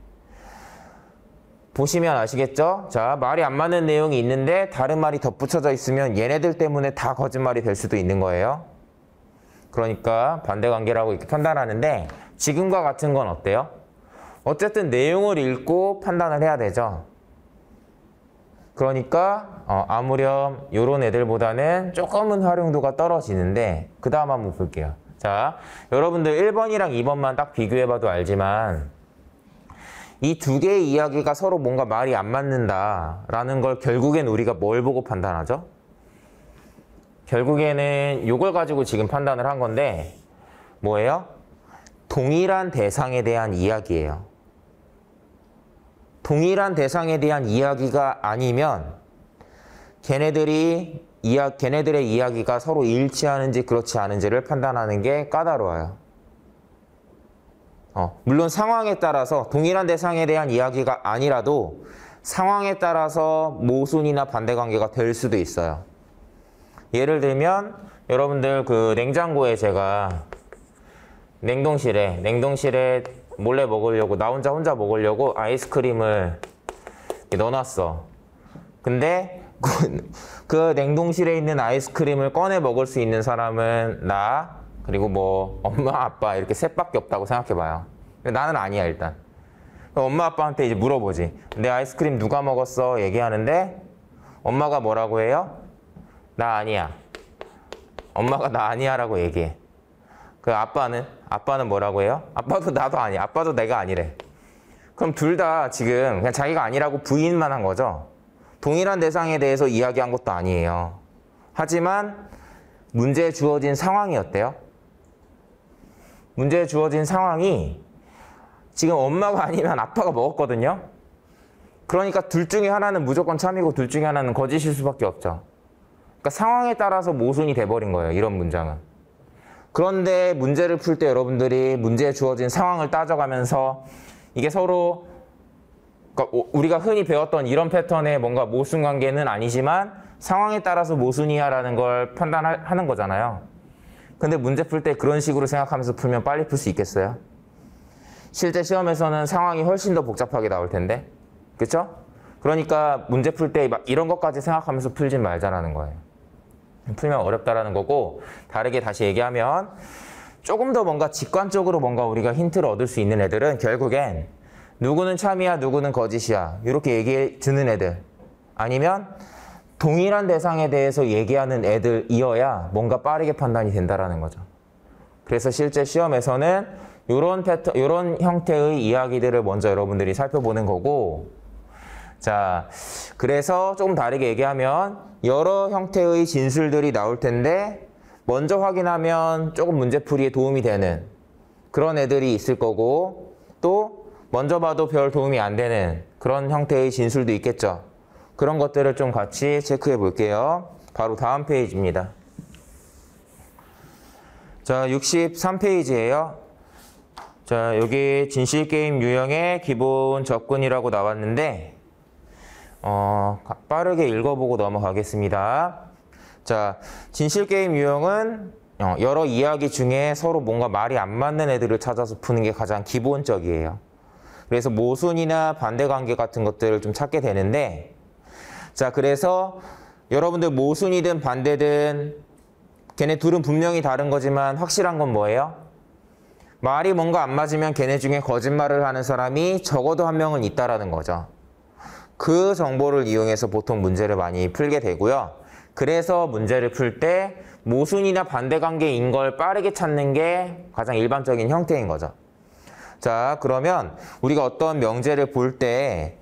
보시면 아시겠죠? 자, 말이 안 맞는 내용이 있는데 다른 말이 덧붙여져 있으면 얘네들 때문에 다 거짓말이 될 수도 있는 거예요. 그러니까 반대관계라고 이렇게 판단하는데 지금과 같은 건 어때요? 어쨌든 내용을 읽고 판단을 해야 되죠. 그러니까 아무렴 요런 애들보다는 조금은 활용도가 떨어지는데 그 다음 한번 볼게요. 자, 여러분들 1번이랑 2번만 딱 비교해봐도 알지만 이 두 개의 이야기가 서로 뭔가 말이 안 맞는다라는 걸 결국엔 우리가 뭘 보고 판단하죠? 결국에는 이걸 가지고 지금 판단을 한 건데 뭐예요? 동일한 대상에 대한 이야기예요. 동일한 대상에 대한 이야기가 아니면 걔네들의 이야기가 서로 일치하는지 그렇지 않은지를 판단하는 게 까다로워요. 물론 상황에 따라서 동일한 대상에 대한 이야기가 아니라도 상황에 따라서 모순이나 반대관계가 될 수도 있어요. 예를 들면 여러분들 그 냉장고에 제가 냉동실에 몰래 먹으려고 나 혼자 먹으려고 아이스크림을 넣어놨어. 근데 그 냉동실에 있는 아이스크림을 꺼내 먹을 수 있는 사람은 나 그리고 뭐 엄마 아빠 이렇게 셋밖에 없다고 생각해봐요. 나는 아니야 일단. 엄마 아빠한테 이제 물어보지. 내 아이스크림 누가 먹었어? 얘기하는데 엄마가 뭐라고 해요? 나 아니야. 엄마가 나 아니야라고 얘기해. 그 아빠는 뭐라고 해요? 아빠도 나도 아니야. 아빠도 내가 아니래. 그럼 둘 다 지금 그냥 자기가 아니라고 부인만 한 거죠. 동일한 대상에 대해서 이야기한 것도 아니에요. 하지만 문제에 주어진 상황이 어때요? 문제에 주어진 상황이 지금 엄마가 아니면 아빠가 먹었거든요. 그러니까 둘 중에 하나는 무조건 참이고 둘 중에 하나는 거짓일 수밖에 없죠. 그러니까 상황에 따라서 모순이 돼버린 거예요. 이런 문장은. 그런데 문제를 풀 때 여러분들이 문제에 주어진 상황을 따져가면서 이게 서로 그러니까 우리가 흔히 배웠던 이런 패턴의 뭔가 모순 관계는 아니지만 상황에 따라서 모순이야라는 걸 판단하는 거잖아요. 근데 문제 풀 때 그런 식으로 생각하면서 풀면 빨리 풀 수 있겠어요? 실제 시험에서는 상황이 훨씬 더 복잡하게 나올 텐데. 그렇죠? 그러니까 문제 풀 때 막 이런 것까지 생각하면서 풀진 말자라는 거예요. 풀면 어렵다라는 거고 다르게 다시 얘기하면 조금 더 뭔가 직관적으로 뭔가 우리가 힌트를 얻을 수 있는 애들은 결국엔 누구는 참이야 누구는 거짓이야 이렇게 얘기 듣는 애들 아니면 동일한 대상에 대해서 얘기하는 애들이어야 뭔가 빠르게 판단이 된다라는 거죠. 그래서 실제 시험에서는 이런 형태의 이야기들을 먼저 여러분들이 살펴보는 거고 자, 그래서 조금 다르게 얘기하면 여러 형태의 진술들이 나올 텐데 먼저 확인하면 조금 문제풀이에 도움이 되는 그런 애들이 있을 거고 또 먼저 봐도 별 도움이 안 되는 그런 형태의 진술도 있겠죠. 그런 것들을 좀 같이 체크해 볼게요. 바로 다음 페이지입니다. 자, 63페이지예요. 자, 여기 진실게임 유형의 기본 접근이라고 나왔는데 빠르게 읽어보고 넘어가겠습니다. 자, 진실게임 유형은 여러 이야기 중에 서로 뭔가 말이 안 맞는 애들을 찾아서 푸는 게 가장 기본적이에요. 그래서 모순이나 반대관계 같은 것들을 좀 찾게 되는데 자, 그래서 여러분들 모순이든 반대든 걔네 둘은 분명히 다른 거지만 확실한 건 뭐예요? 말이 뭔가 안 맞으면 걔네 중에 거짓말을 하는 사람이 적어도 한 명은 있다라는 거죠. 그 정보를 이용해서 보통 문제를 많이 풀게 되고요. 그래서 문제를 풀 때 모순이나 반대관계인 걸 빠르게 찾는 게 가장 일반적인 형태인 거죠. 자, 그러면 우리가 어떤 명제를 볼 때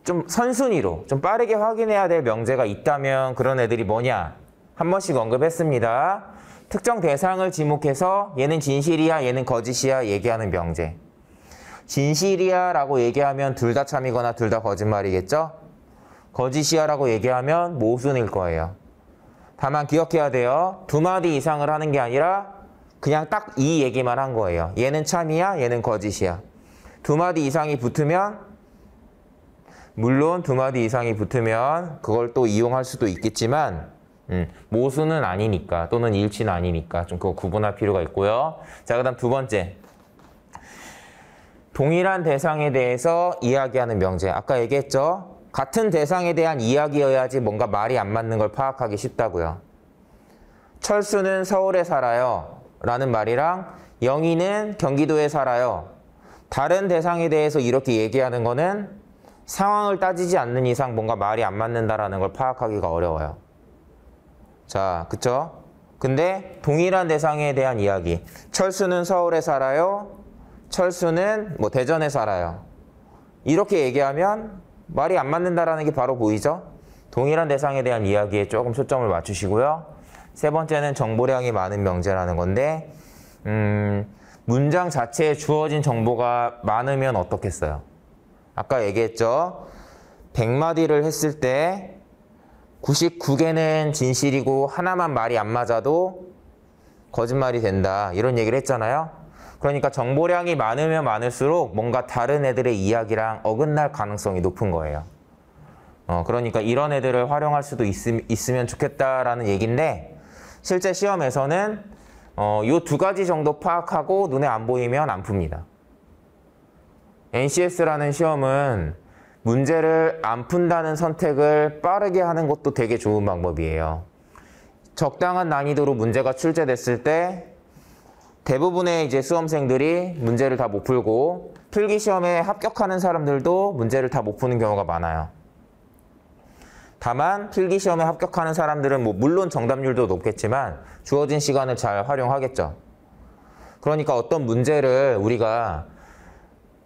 좀 선순위로 좀 빠르게 확인해야 될 명제가 있다면 그런 애들이 뭐냐? 한 번씩 언급했습니다. 특정 대상을 지목해서 얘는 진실이야, 얘는 거짓이야 얘기하는 명제. 진실이야 라고 얘기하면 둘 다 참이거나 둘 다 거짓말이겠죠? 거짓이야 라고 얘기하면 모순일 거예요. 다만 기억해야 돼요. 두 마디 이상을 하는 게 아니라 그냥 딱 이 얘기만 한 거예요. 얘는 참이야, 얘는 거짓이야. 두 마디 이상이 붙으면, 물론 두 마디 이상이 붙으면 그걸 또 이용할 수도 있겠지만 모수는 아니니까, 또는 일치는 아니니까 좀 그거 구분할 필요가 있고요. 자, 그 다음 두 번째. 동일한 대상에 대해서 이야기하는 명제. 아까 얘기했죠? 같은 대상에 대한 이야기여야지 뭔가 말이 안 맞는 걸 파악하기 쉽다고요. 철수는 서울에 살아요 라는 말이랑 영희는 경기도에 살아요. 다른 대상에 대해서 이렇게 얘기하는 거는 상황을 따지지 않는 이상 뭔가 말이 안 맞는다라는 걸 파악하기가 어려워요. 자, 그쵸? 근데 동일한 대상에 대한 이야기. 철수는 서울에 살아요. 철수는 뭐 대전에 살아요. 이렇게 얘기하면 말이 안 맞는다라는 게 바로 보이죠? 동일한 대상에 대한 이야기에 조금 초점을 맞추시고요. 세 번째는 정보량이 많은 명제라는 건데 문장 자체에 주어진 정보가 많으면 어떻겠어요? 아까 얘기했죠? 100마디를 했을 때 99개는 진실이고 하나만 말이 안 맞아도 거짓말이 된다. 이런 얘기를 했잖아요. 그러니까 정보량이 많으면 많을수록 뭔가 다른 애들의 이야기랑 어긋날 가능성이 높은 거예요. 그러니까 이런 애들을 활용할 수도 있으면 좋겠다라는 얘기인데 실제 시험에서는 요 두 가지 정도 파악하고 눈에 안 보이면 안 풉니다. NCS라는 시험은 문제를 안 푼다는 선택을 빠르게 하는 것도 되게 좋은 방법이에요. 적당한 난이도로 문제가 출제됐을 때 대부분의 이제 수험생들이 문제를 다 못 풀고 필기시험에 합격하는 사람들도 문제를 다 못 푸는 경우가 많아요. 다만 필기시험에 합격하는 사람들은 뭐 물론 정답률도 높겠지만 주어진 시간을 잘 활용하겠죠. 그러니까 어떤 문제를 우리가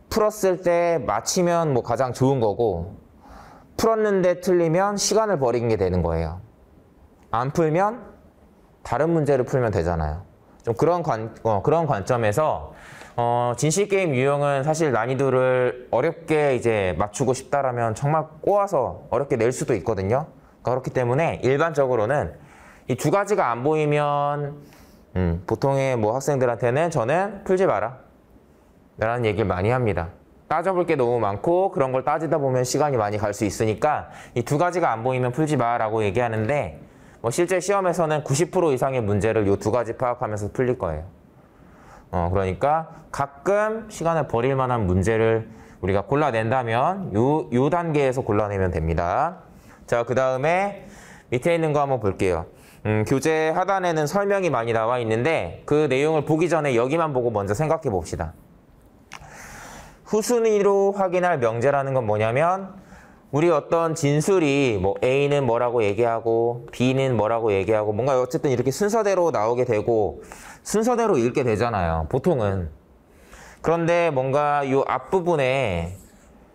풀었을 때 맞히면 뭐 가장 좋은 거고 풀었는데 틀리면 시간을 버리는 게 되는 거예요. 안 풀면 다른 문제를 풀면 되잖아요. 좀 그런 관점에서 진실게임 유형은 사실 난이도를 어렵게 이제 맞추고 싶다라면 정말 꼬아서 어렵게 낼 수도 있거든요. 그렇기 때문에 일반적으로는 이 두 가지가 안 보이면 보통의 뭐 학생들한테는 저는 풀지 마라 라는 얘기를 많이 합니다. 따져볼 게 너무 많고 그런 걸 따지다 보면 시간이 많이 갈 수 있으니까 이 두 가지가 안 보이면 풀지 마라고 얘기하는데 뭐 실제 시험에서는 90% 이상의 문제를 이 두 가지 파악하면서 풀릴 거예요. 그러니까 가끔 시간을 버릴 만한 문제를 우리가 골라낸다면 요 단계에서 골라내면 됩니다. 자, 그 다음에 밑에 있는 거 한번 볼게요. 교재 하단에는 설명이 많이 나와 있는데 그 내용을 보기 전에 여기만 보고 먼저 생각해 봅시다. 후순위로 확인할 명제라는 건 뭐냐면 우리 어떤 진술이 뭐 A는 뭐라고 얘기하고 B는 뭐라고 얘기하고 뭔가 어쨌든 이렇게 순서대로 나오게 되고 순서대로 읽게 되잖아요. 보통은. 그런데 뭔가 이 앞부분에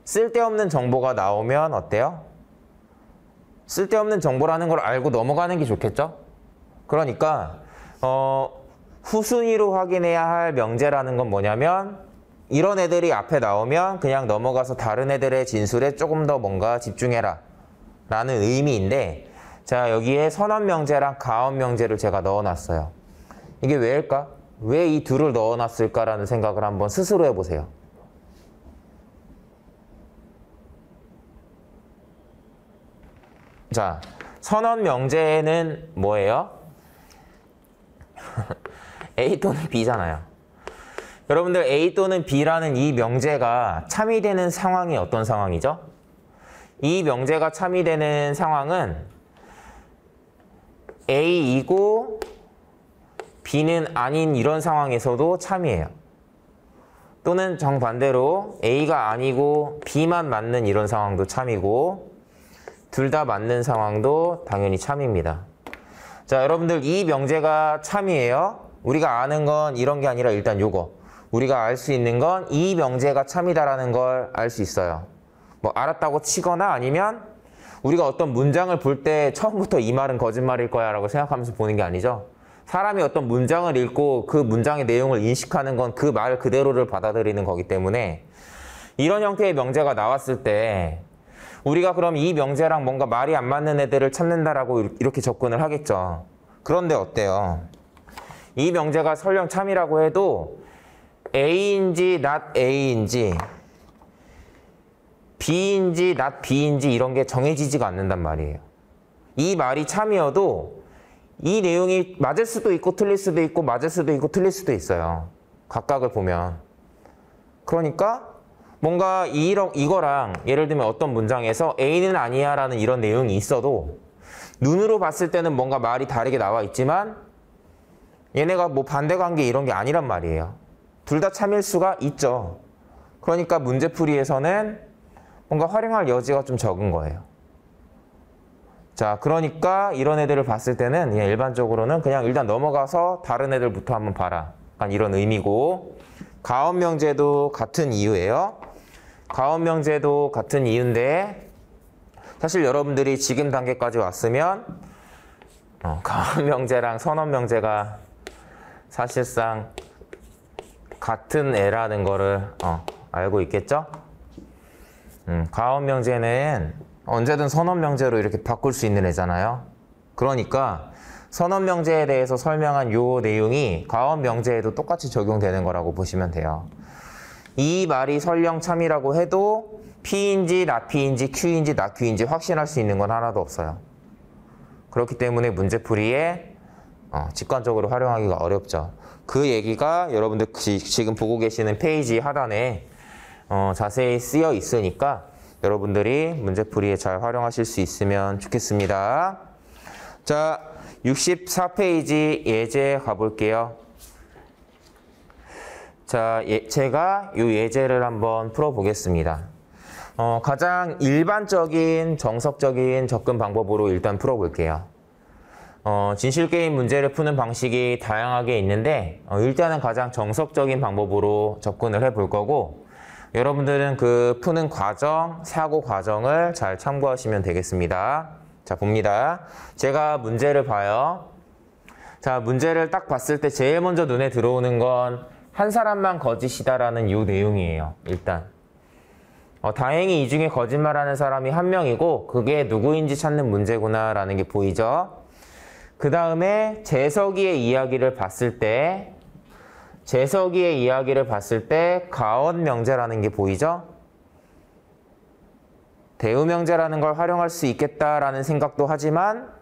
쓸데없는 정보가 나오면 어때요? 쓸데없는 정보라는 걸 알고 넘어가는 게 좋겠죠? 그러니까 후순위로 확인해야 할 명제라는 건 뭐냐면 이런 애들이 앞에 나오면 그냥 넘어가서 다른 애들의 진술에 조금 더 뭔가 집중해라 라는 의미인데 자, 여기에 선언명제랑 가언명제를 제가 넣어놨어요. 이게 왜일까? 왜 이 둘을 넣어놨을까라는 생각을 한번 스스로 해보세요. 자, 선언명제는 뭐예요? A 또는 B잖아요. 여러분들 A 또는 B라는 이 명제가 참이되는 상황이 어떤 상황이죠? 이 명제가 참이되는 상황은 A이고 B는 아닌 이런 상황에서도 참이에요. 또는 정반대로 A가 아니고 B만 맞는 이런 상황도 참이고 둘 다 맞는 상황도 당연히 참입니다. 자, 여러분들 이 명제가 참이에요. 우리가 아는 건 이런 게 아니라 일단 요거. 우리가 알 수 있는 건 이 명제가 참이다라는 걸 알 수 있어요. 뭐 알았다고 치거나 아니면 우리가 어떤 문장을 볼 때 처음부터 이 말은 거짓말일 거야 라고 생각하면서 보는 게 아니죠. 사람이 어떤 문장을 읽고 그 문장의 내용을 인식하는 건 그 말 그대로를 받아들이는 거기 때문에 이런 형태의 명제가 나왔을 때 우리가 그럼 이 명제랑 뭔가 말이 안 맞는 애들을 찾는다라고 이렇게 접근을 하겠죠. 그런데 어때요? 이 명제가 설령 참이라고 해도 A인지 not A인지 B인지 not B인지 이런 게 정해지지가 않는단 말이에요. 이 말이 참이어도 이 내용이 맞을 수도 있고 틀릴 수도 있고 맞을 수도 있고 틀릴 수도 있어요. 각각을 보면. 그러니까 뭔가 이거랑 예를 들면 어떤 문장에서 A는 아니야 라는 이런 내용이 있어도 눈으로 봤을 때는 뭔가 말이 다르게 나와 있지만 얘네가 뭐 반대관계 이런 게 아니란 말이에요. 둘 다 참일 수가 있죠. 그러니까 문제풀이에서는 뭔가 활용할 여지가 좀 적은 거예요. 자, 그러니까 이런 애들을 봤을 때는 그냥 일반적으로는 그냥 일단 넘어가서 다른 애들부터 한번 봐라. 약간 이런 의미고, 가언명제도 같은 이유예요. 가언명제도 같은 이유인데 사실 여러분들이 지금 단계까지 왔으면 가언명제랑 선언명제가 사실상 같은 애라는 거를 알고 있겠죠? 가언명제는 언제든 선언명제로 이렇게 바꿀 수 있는 애잖아요. 그러니까 선언명제에 대해서 설명한 요 내용이 가언명제에도 똑같이 적용되는 거라고 보시면 돼요. 이 말이 설령 참이라고 해도 P인지 not P인지 Q인지 not Q인지 확신할 수 있는 건 하나도 없어요. 그렇기 때문에 문제풀이에 직관적으로 활용하기가 어렵죠. 그 얘기가 여러분들 지금 보고 계시는 페이지 하단에 자세히 쓰여 있으니까 여러분들이 문제풀이에 잘 활용하실 수 있으면 좋겠습니다. 자, 64페이지 예제 가볼게요. 자, 제가 이 예제를 한번 풀어보겠습니다. 가장 일반적인 정석적인 접근 방법으로 일단 풀어볼게요. 진실게임 문제를 푸는 방식이 다양하게 있는데 일단은 가장 정석적인 방법으로 접근을 해볼 거고 여러분들은 그 푸는 과정, 사고 과정을 잘 참고하시면 되겠습니다. 자, 봅니다. 제가 문제를 봐요. 자, 문제를 딱 봤을 때 제일 먼저 눈에 들어오는 건 한 사람만 거짓이다라는 이 내용이에요. 일단 다행히 이 중에 거짓말하는 사람이 한 명이고 그게 누구인지 찾는 문제구나라는 게 보이죠. 그 다음에 재석이의 이야기를 봤을 때 가언명제라는 게 보이죠. 대우명제라는 걸 활용할 수 있겠다라는 생각도 하지만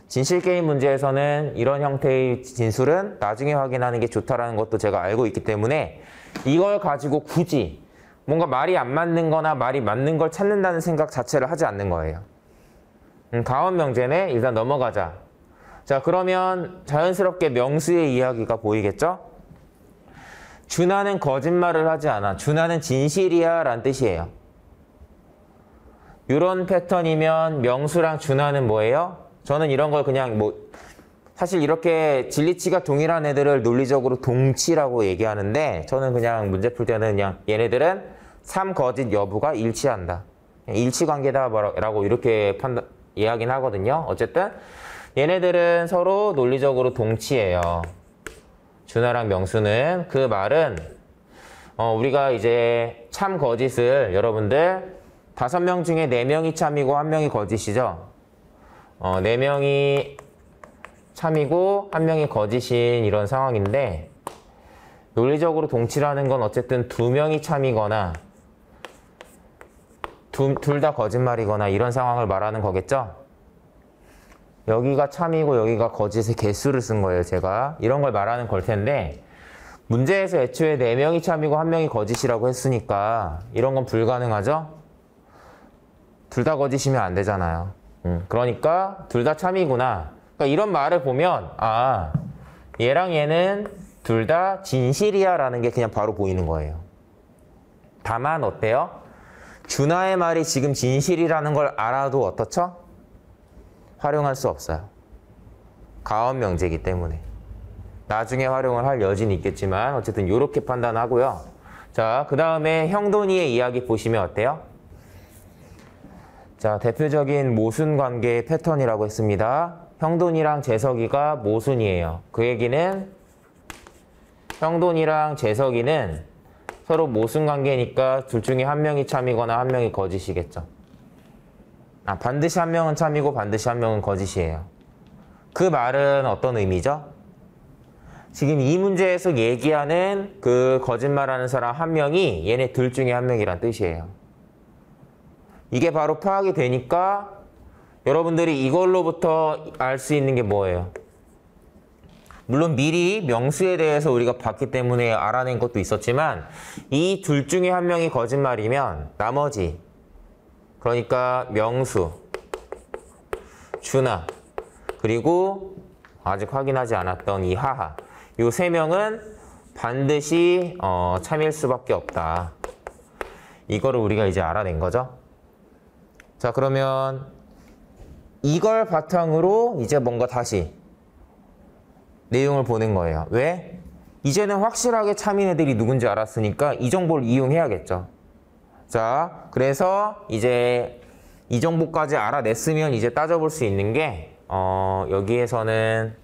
진실게임 문제에서는 이런 형태의 진술은 나중에 확인하는 게 좋다라는 것도 제가 알고 있기 때문에 이걸 가지고 굳이 뭔가 말이 안 맞는 거나 말이 맞는 걸 찾는다는 생각 자체를 하지 않는 거예요. 가언명제네. 일단 넘어가자. 자, 그러면 자연스럽게 명수의 이야기가 보이겠죠? 준하는 거짓말을 하지 않아. 준하는 진실이야 라는 뜻이에요. 이런 패턴이면 명수랑 준하는 뭐예요? 저는 이런 걸 그냥 사실 이렇게 진리치가 동일한 애들을 논리적으로 동치라고 얘기하는데 저는 그냥 문제 풀 때는 그냥 얘네들은 삼거짓 여부가 일치한다. 일치관계다라고 이렇게 이야기는 하거든요. 어쨌든 얘네들은 서로 논리적으로 동치예요. 준하랑 명수는. 그 말은 우리가 이제 참 거짓을 여러분들 5명 중에 4명이 참이고 1명이 거짓이죠. 4명이 참이고 1명이 거짓인 이런 상황인데 논리적으로 동치라는 건 어쨌든 2명이 참이거나 둘 다 거짓말이거나 이런 상황을 말하는 거겠죠. 여기가 참이고 여기가 거짓의 개수를 쓴 거예요. 제가 이런 걸 말하는 걸 텐데 문제에서 애초에 4명이 참이고 1명이 거짓이라고 했으니까 이런 건 불가능하죠. 둘 다 거짓이면 안 되잖아요. 그러니까 둘 다 참이구나. 그러니까 이런 말을 보면 얘랑 얘는 둘 다 진실이야 라는 게 그냥 바로 보이는 거예요. 다만 어때요? 준하의 말이 지금 진실이라는 걸 알아도 어떻죠? 활용할 수 없어요. 가언명제이기 때문에. 나중에 활용을 할 여지는 있겠지만 어쨌든 이렇게 판단하고요. 자, 그 다음에 형돈이의 이야기 보시면 어때요? 자, 대표적인 모순관계의 패턴이라고 했습니다. 형돈이랑 재석이가 모순이에요. 그 얘기는 형돈이랑 재석이는 서로 모순관계니까 둘 중에 1명이 참이거나 1명이 거짓이겠죠. 반드시 한 명은 참이고 반드시 한 명은 거짓이에요. 그 말은 어떤 의미죠? 지금 이 문제에서 얘기하는 그 거짓말하는 사람 한 명이 얘네 둘 중에 한 명이란 뜻이에요. 이게 바로 파악이 되니까 여러분들이 이걸로부터 알 수 있는 게 뭐예요? 물론 미리 명수에 대해서 우리가 봤기 때문에 알아낸 것도 있었지만 이 둘 중에 한 명이 거짓말이면 나머지, 그러니까 명수, 준하, 그리고 아직 확인하지 않았던 이 하하, 이 세 명은 반드시 참일 수밖에 없다. 이거를 우리가 이제 알아낸 거죠. 자, 그러면 이걸 바탕으로 이제 뭔가 다시 내용을 보는 거예요. 왜? 이제는 확실하게 참인 애들이 누군지 알았으니까 이 정보를 이용해야겠죠. 자, 그래서 이제 이 정보까지 알아냈으면 이제 따져볼 수 있는 게 여기에서는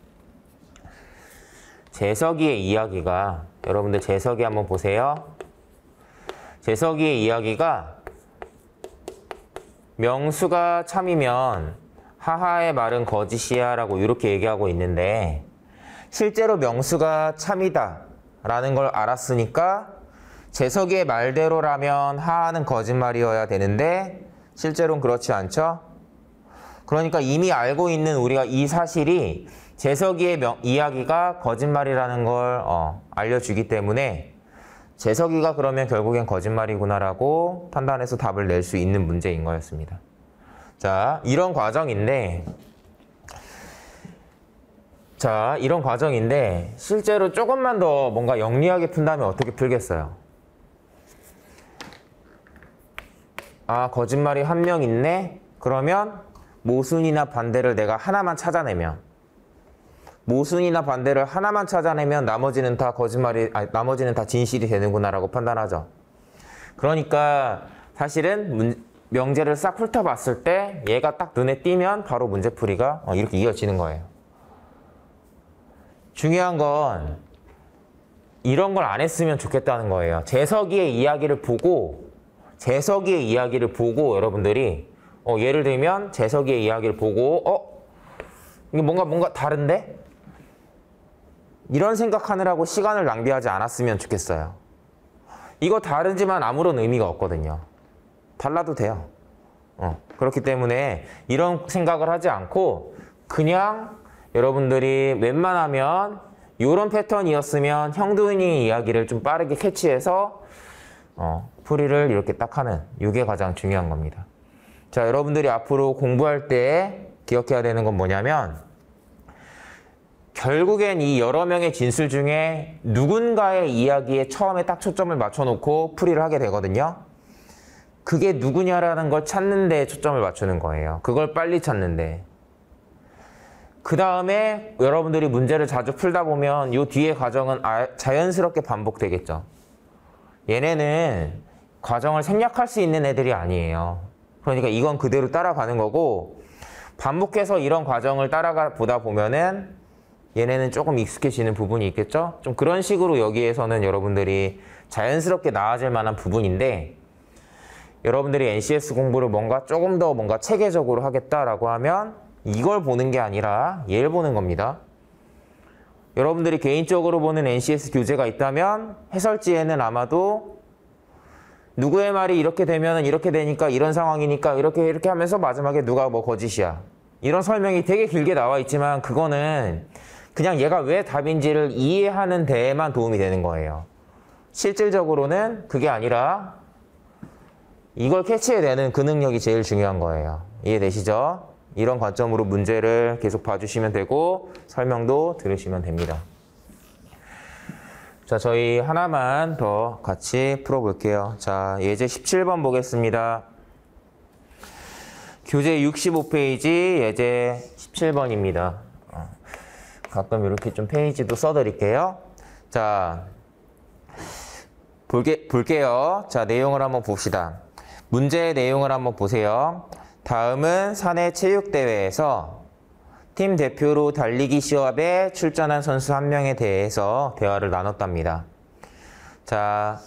재석이의 이야기가, 여러분들 재석이 한번 보세요. 재석이의 이야기가 명수가 참이면 하하의 말은 거짓이야 라고 이렇게 얘기하고 있는데 실제로 명수가 참이다 라는 걸 알았으니까 재석이의 말대로라면 하하는 거짓말이어야 되는데 실제로는 그렇지 않죠? 그러니까 이미 알고 있는 우리가 이 사실이 재석이의 이야기가 거짓말이라는 걸 알려주기 때문에 재석이가 그러면 결국엔 거짓말이구나라고 판단해서 답을 낼 수 있는 문제인 거였습니다. 자, 이런 과정인데 실제로 조금만 더 뭔가 영리하게 푼다면 어떻게 풀겠어요? 거짓말이 한 명 있네? 그러면 모순이나 반대를 내가 하나만 찾아내면 나머지는 다 나머지는 다 진실이 되는구나라고 판단하죠. 그러니까 사실은 명제를 싹 훑어봤을 때 얘가 딱 눈에 띄면 바로 문제풀이가 이렇게 이어지는 거예요. 중요한 건 이런 걸 안 했으면 좋겠다는 거예요. 재석이의 이야기를 보고 여러분들이 예를 들면 재석이의 이야기를 보고 이게 뭔가 다른데? 이런 생각하느라고 시간을 낭비하지 않았으면 좋겠어요. 이거 다르지만 아무런 의미가 없거든요. 달라도 돼요. 그렇기 때문에 이런 생각을 하지 않고 그냥 여러분들이 웬만하면 이런 패턴이었으면 형돈이 이야기를 좀 빠르게 캐치해서 풀이를 이렇게 딱 하는 이게 가장 중요한 겁니다. 자, 여러분들이 앞으로 공부할 때 기억해야 되는 건 뭐냐면 결국엔 이 여러 명의 진술 중에 누군가의 이야기에 처음에 딱 초점을 맞춰놓고 풀이를 하게 되거든요. 그게 누구냐라는 걸 찾는 데 초점을 맞추는 거예요. 그걸 빨리 찾는데. 그 다음에 여러분들이 문제를 자주 풀다 보면 이 뒤에 과정은 자연스럽게 반복되겠죠. 얘네는 과정을 생략할 수 있는 애들이 아니에요. 그러니까 이건 그대로 따라가는 거고 반복해서 이런 과정을 따라가 보다 보면은 얘네는 조금 익숙해지는 부분이 있겠죠? 좀 그런 식으로 여기에서는 여러분들이 자연스럽게 나아질 만한 부분인데 여러분들이 NCS 공부를 조금 더 체계적으로 하겠다라고 하면 이걸 보는 게 아니라 얘를 보는 겁니다. 여러분들이 개인적으로 보는 NCS 교재가 있다면 해설지에는 아마도 누구의 말이 이렇게 되면 이렇게 되니까 이런 상황이니까 이렇게 하면서 마지막에 누가 거짓이야. 이런 설명이 되게 길게 나와 있지만 그거는 그냥 얘가 왜 답인지를 이해하는 데에만 도움이 되는 거예요. 실질적으로는 그게 아니라 이걸 캐치해내는 그 능력이 제일 중요한 거예요. 이해되시죠? 이런 관점으로 문제를 계속 봐주시면 되고 설명도 들으시면 됩니다. 자, 저희 하나만 더 같이 풀어볼게요. 자, 예제 17번 보겠습니다. 교재 65페이지 예제 17번입니다. 가끔 이렇게 좀 페이지도 써드릴게요. 자, 볼게요. 자, 내용을 한번 봅시다. 문제의 내용을 한번 보세요. 다음은 사내 체육대회에서 팀 대표로 달리기 시합에 출전한 선수 한 명에 대해서 대화를 나눴답니다. 자,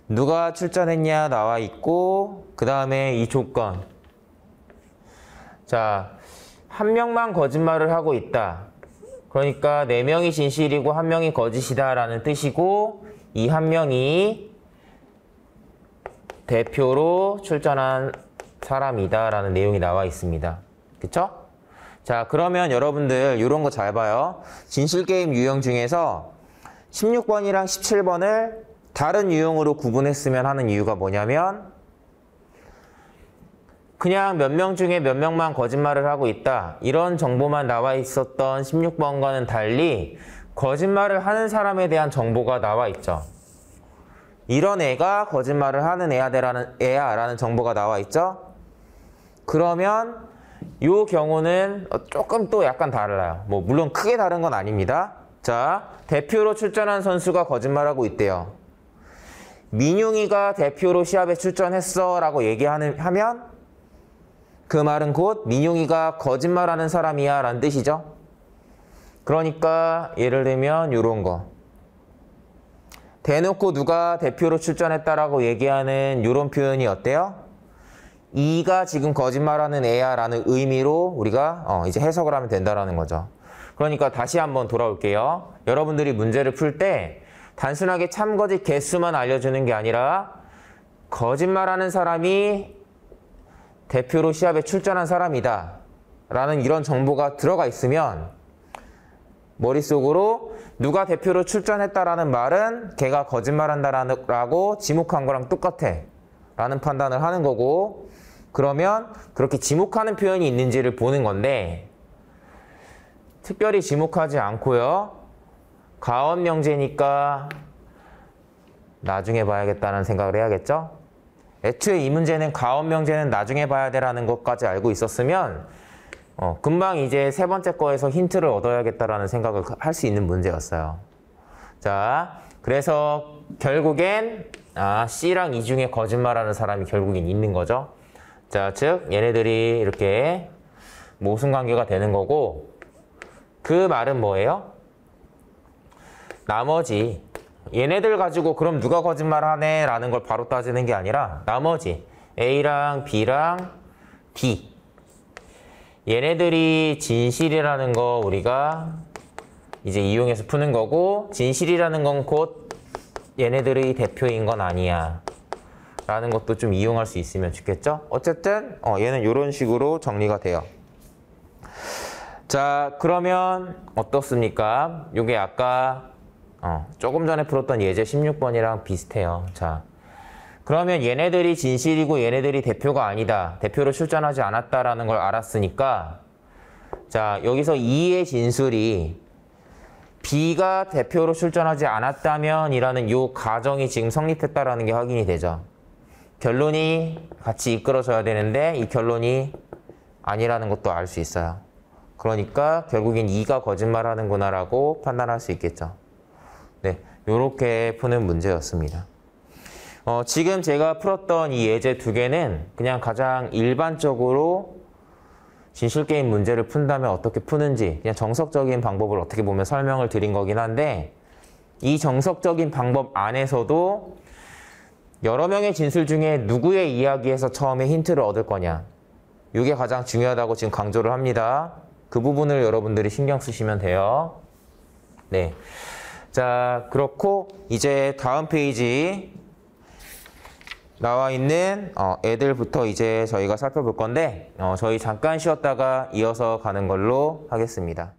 누가 출전했냐 나와 있고 그 다음에 이 조건. 자, 한 명만 거짓말을 하고 있다. 그러니까 4명이 진실이고 1명이 거짓이다라는 뜻이고 이 1명이 대표로 출전한 사람이다라는 내용이 나와 있습니다. 그쵸? 자, 그러면 여러분들 이런 거 잘 봐요. 진실게임 유형 중에서 16번이랑 17번을 다른 유형으로 구분했으면 하는 이유가 뭐냐면 그냥 몇 명 중에 몇 명만 거짓말을 하고 있다. 이런 정보만 나와 있었던 16번과는 달리 거짓말을 하는 사람에 대한 정보가 나와 있죠. 이런 애가 거짓말을 하는 애야라는 정보가 나와 있죠. 그러면 이 경우는 조금 또 약간 달라요. 뭐 물론 크게 다른 건 아닙니다. 자, 대표로 출전한 선수가 거짓말하고 있대요. 민용이가 대표로 시합에 출전했어 라고 하면 그 말은 곧 민용이가 거짓말하는 사람이야 라는 뜻이죠. 그러니까 예를 들면 이런 거. 대놓고 누가 대표로 출전했다라고 얘기하는 이런 표현이 어때요? 이가 지금 거짓말하는 애야 라는 의미로 우리가 이제 해석을 하면 된다라는 거죠. 그러니까 다시 한번 돌아올게요. 여러분들이 문제를 풀 때 단순하게 참거짓 개수만 알려주는 게 아니라 거짓말하는 사람이 대표로 시합에 출전한 사람이다 라는 이런 정보가 들어가 있으면 머릿속으로 누가 대표로 출전했다라는 말은 걔가 거짓말한다라고 지목한 거랑 똑같아 라는 판단을 하는 거고, 그러면 그렇게 지목하는 표현이 있는지를 보는 건데 특별히 지목하지 않고요. 가언명제니까 나중에 봐야겠다는 생각을 해야겠죠. 애초에 이 문제는 가언명제는 나중에 봐야 되라는 것까지 알고 있었으면 금방 이제 세 번째 거에서 힌트를 얻어야겠다라는 생각을 할 수 있는 문제였어요. 자, 그래서 결국엔 C랑 E 중에 거짓말하는 사람이 결국엔 있는 거죠. 자, 즉 얘네들이 이렇게 모순관계가 되는 거고, 그 말은 뭐예요? 나머지 얘네들 가지고 그럼 누가 거짓말하네 라는 걸 바로 따지는 게 아니라 나머지 A랑 B랑 D 얘네들이 진실이라는 거 우리가 이제 이용해서 푸는 거고, 진실이라는 건 곧 얘네들의 대표인 건 아니야 라는 것도 좀 이용할 수 있으면 좋겠죠. 어쨌든 얘는 이런 식으로 정리가 돼요. 자, 그러면 어떻습니까? 이게 아까 조금 전에 풀었던 예제 16번이랑 비슷해요. 자, 그러면 얘네들이 진실이고 얘네들이 대표가 아니다, 대표로 출전하지 않았다라는 걸 알았으니까, 자, 여기서 E의 진술이 B가 대표로 출전하지 않았다면 이라는 이 가정이 지금 성립했다라는 게 확인이 되죠. 결론이 같이 이끌어져야 되는데 이 결론이 아니라는 것도 알 수 있어요. 그러니까 결국엔 E가 거짓말하는구나 라고 판단할 수 있겠죠. 네, 요렇게 푸는 문제였습니다. 지금 제가 풀었던 이 예제 두 개는 그냥 가장 일반적으로 진실게임 문제를 푼다면 어떻게 푸는지 그냥 정석적인 방법을 어떻게 보면 설명을 드린 거긴 한데, 이 정석적인 방법 안에서도 여러 명의 진술 중에 누구의 이야기에서 처음에 힌트를 얻을 거냐, 이게 가장 중요하다고 지금 강조를 합니다. 그 부분을 여러분들이 신경 쓰시면 돼요. 네. 자, 그렇고 이제 다음 페이지 나와 있는 애들부터 이제 저희가 살펴볼 건데 저희 잠깐 쉬었다가 이어서 가는 걸로 하겠습니다.